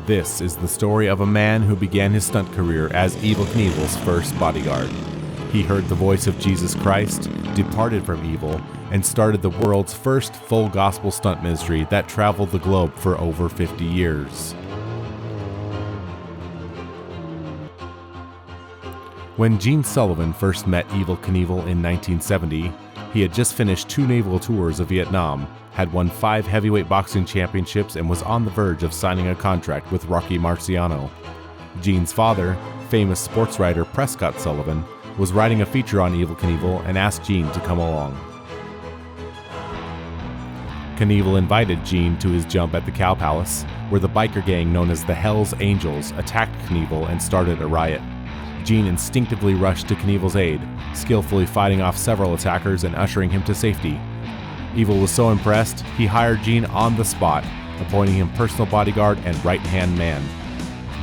This is the story of a man who began his stunt career as Evel Knievel's first bodyguard. He heard the voice of Jesus Christ, departed from evil, and started the world's first full gospel stunt ministry that traveled the globe for over 50 years. When Gene Sullivan first met Evel Knievel in 1970, he had just finished 2 naval tours of Vietnam, had won 5 heavyweight boxing championships, and was on the verge of signing a contract with Rocky Marciano. Gene's father, famous sports writer Prescott Sullivan, was writing a feature on Evel Knievel and asked Gene to come along. Knievel invited Gene to his jump at the Cow Palace, where the biker gang known as the Hells Angels attacked Knievel and started a riot. Gene instinctively rushed to Knievel's aid, skillfully fighting off several attackers and ushering him to safety. Evel was so impressed, he hired Gene on the spot, appointing him personal bodyguard and right-hand man.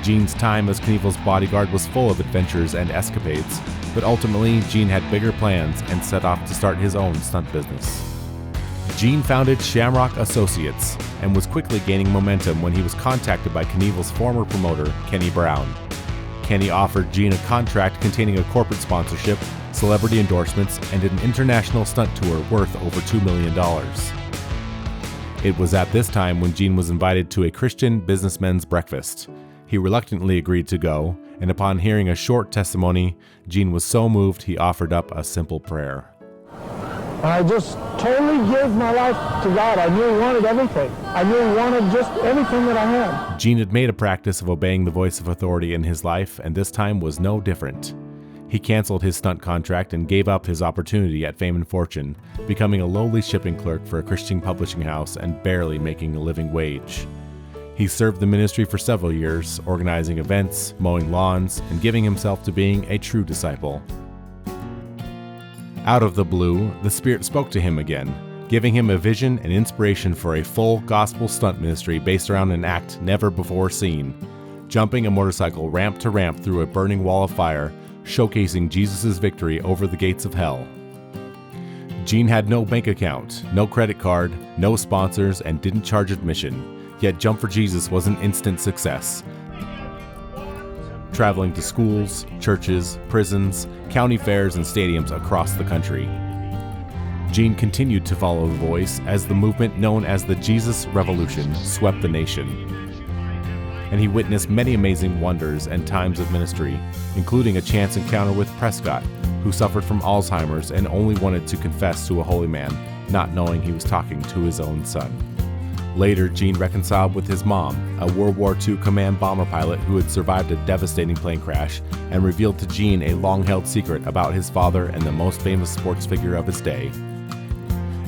Gene's time as Knievel's bodyguard was full of adventures and escapades, but ultimately Gene had bigger plans and set off to start his own stunt business. Gene founded Shamrock Associates and was quickly gaining momentum when he was contacted by Knievel's former promoter, Kenny Brown. Kenny offered Gene a contract containing a corporate sponsorship, celebrity endorsements, and an international stunt tour worth over $2 million. It was at this time when Gene was invited to a Christian businessmen's breakfast. He reluctantly agreed to go, and upon hearing a short testimony, Gene was so moved he offered up a simple prayer. I just totally gave my life to God. I knew He wanted everything. I knew He wanted just everything that I had. Gene had made a practice of obeying the voice of authority in his life, and this time was no different. He canceled his stunt contract and gave up his opportunity at Fame and Fortune, becoming a lowly shipping clerk for a Christian publishing house and barely making a living wage. He served the ministry for several years, organizing events, mowing lawns, and giving himself to being a true disciple. Out of the blue, the Spirit spoke to him again, giving him a vision and inspiration for a full gospel stunt ministry based around an act never before seen, jumping a motorcycle ramp to ramp through a burning wall of fire, showcasing Jesus' victory over the gates of hell. Gene had no bank account, no credit card, no sponsors, and didn't charge admission, yet Jump for Jesus was an instant success. Traveling to schools, churches, prisons, county fairs, and stadiums across the country. Gene continued to follow the voice as the movement known as the Jesus Revolution swept the nation. And he witnessed many amazing wonders and times of ministry, including a chance encounter with Prescott, who suffered from Alzheimer's and only wanted to confess to a holy man, not knowing he was talking to his own son. Later, Gene reconciled with his mom, a World War II command bomber pilot who had survived a devastating plane crash, and revealed to Gene a long-held secret about his father and the most famous sports figure of his day.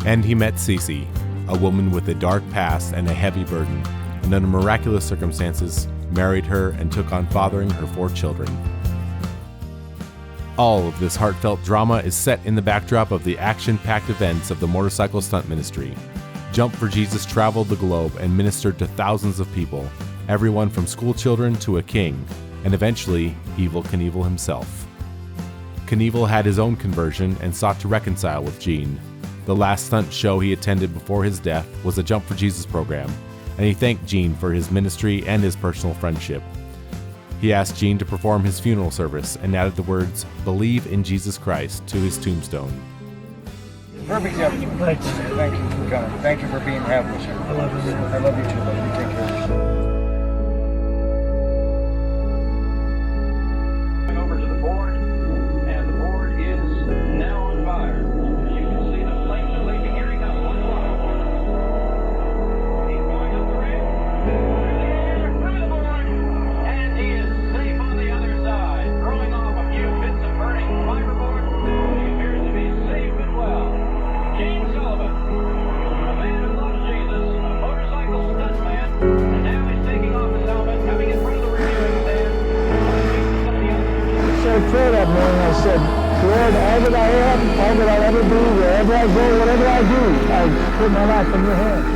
And he met Cece, a woman with a dark past and a heavy burden, and under miraculous circumstances, married her and took on fathering her 4 children. All of this heartfelt drama is set in the backdrop of the action-packed events of the motorcycle stunt ministry. Jump for Jesus traveled the globe and ministered to thousands of people, everyone from school children to a king, and eventually, Evel Knievel himself. Knievel had his own conversion and sought to reconcile with Gene. The last stunt show he attended before his death was a Jump for Jesus program, and he thanked Gene for his ministry and his personal friendship. He asked Gene to perform his funeral service and added the words, "Believe in Jesus Christ," to his tombstone. Perfect episode. Thanks. Thank you for coming. Thank you for being having us here. I love you. I love you too, buddy. You take care of yourself. Over to the board, and the board is now on fire. You can see the flames are leaping. Here he comes. One fire. He's going up the ramp. Through the board, and he is safe on the other side, throwing off a few bits of burning fiberboard. He appears to be safe and well. Gene Sullivan, a man who loves Jesus, a motorcycle stuntman, and now he's taking off his helmet, coming in front of the reviewing stand. I said a prayer that morning. I said, Lord, all that I am, all that I'll ever be, wherever I go, whatever I do, I put my life in your hands.